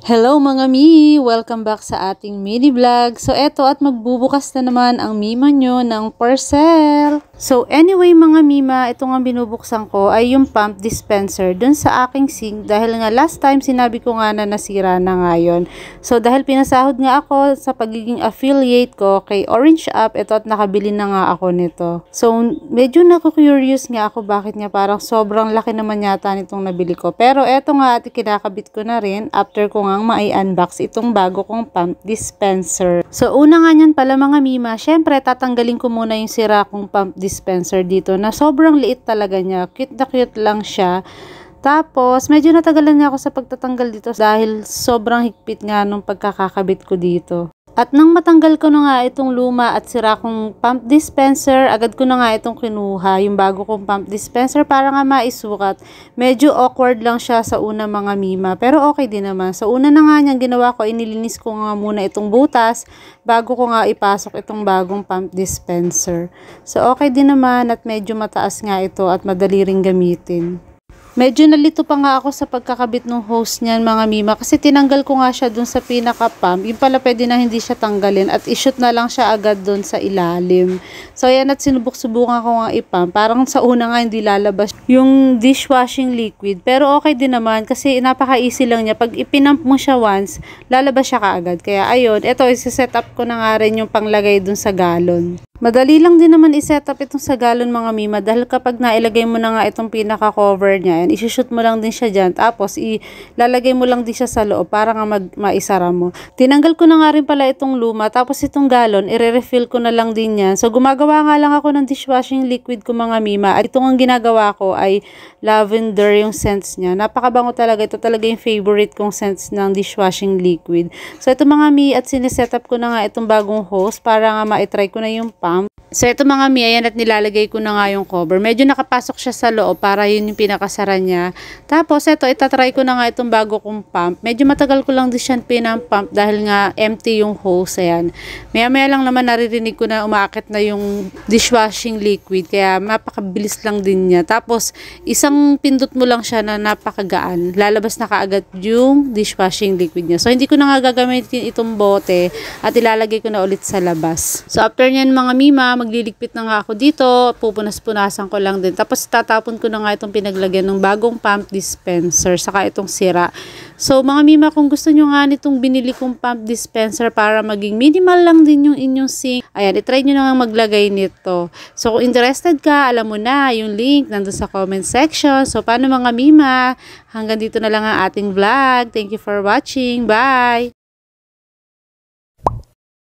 Hello mga Mi! Welcome back sa ating mini vlog. So eto at magbubukas na naman ang Mima nyo ng parcel. So anyway mga Mima, ito nga binubuksan ko ay yung pump dispenser dun sa aking sink dahil nga last time sinabi ko nga na nasira na nga yun. So dahil pinasahod nga ako sa pagiging affiliate ko kay Orange App, ito at nakabili na nga ako nito. So medyo naku-curious nga ako bakit nga parang sobrang laki naman yata nitong nabili ko. Pero eto nga at kinakabit ko na rin after ko nga ma-unbox itong bago kong pump dispenser. So una nga niyan pala mga Mima, syempre tatanggalin ko muna yung sira kong pump dispenser dito na sobrang liit talaga niya. Cute na cute lang siya. Tapos medyo natagalan niya ako sa pagtatanggal dito dahil sobrang higpit nga nung pagkakakabit ko dito. At nang matanggal ko na nga itong luma at sira kong pump dispenser, agad ko na nga itong kinuha, yung bago kong pump dispenser para nga maisukat. Medyo awkward lang siya sa una mga Mima, pero okay din naman. Sa una na nga niyang ginawa ko, inilinis ko nga muna itong butas bago ko nga ipasok itong bagong pump dispenser. So okay din naman at medyo mataas nga ito at madali ring gamitin. Medyo nalito pa nga ako sa pagkakabit ng hose niyan mga Mima kasi tinanggal ko nga siya dun sa pinaka-pump. Yung pala pwede na hindi siya tanggalin at i-shoot na lang siya agad dun sa ilalim. So ayan at sinubok-subukan ko nga i-pump. Parang sa una nga hindi lalabas yung dishwashing liquid. Pero okay din naman kasi napaka-easy lang niya. Pag ipinump mo siya once, lalabas siya kaagad. Kaya ayun, ito isi-set up ko na nga rin yung panglagay dun sa galon. Madali lang din naman i-set up itong sa galon mga Mima dahil kapag nailagay mo na nga itong pinaka-cover niya, i-shoot mo lang din siya dyan tapos ilalagay mo lang din siya sa loob para nga maisara mo. Tinanggal ko na nga rin pala itong luma tapos itong galon, i-refill ko na lang din yan. So gumagawa nga lang ako ng dishwashing liquid ko mga Mima at itong ang ginagawa ko ay lavender yung scents niya. Napakabango talaga. Ito talaga yung favorite kong scents ng dishwashing liquid. So ito mga Mi at sineset up ko na nga itong bagong hose para nga ma-try ko na yung pump. So ito mga Mi, ayan at nilalagay ko na nga yung cover. Medyo nakapasok siya sa loob para yun yung pinakasara niya. Tapos ito, itatry ko na nga itong bago kong pump. Medyo matagal ko lang din siya pinang-pump dahil nga empty yung hose. Ayan. Maya-maya lang naman naririnig ko na umaakit na yung dishwashing liquid. Kaya mapakabilis lang din niya. Tapos isang pindot mo lang siya na napakagaan. Lalabas na kaagad yung dishwashing liquid niya. So hindi ko na nga gagamitin itong bote at ilalagay ko na ulit sa labas. So after nyan mga Mima, magliligpit na nga ako dito, pupunas-punasan ko lang din. Tapos tatapon ko na nga itong pinaglagyan ng bagong pump dispenser, saka itong sira. So mga Mima, kung gusto nyo nga nitong binili kong pump dispenser para maging minimal lang din yung inyong sink, ayan, itry nyo na nga maglagay nito. So kung interested ka, alam mo na, yung link nandun sa comment section. So paano mga Mima? Hanggang dito na lang ang ating vlog. Thank you for watching. Bye!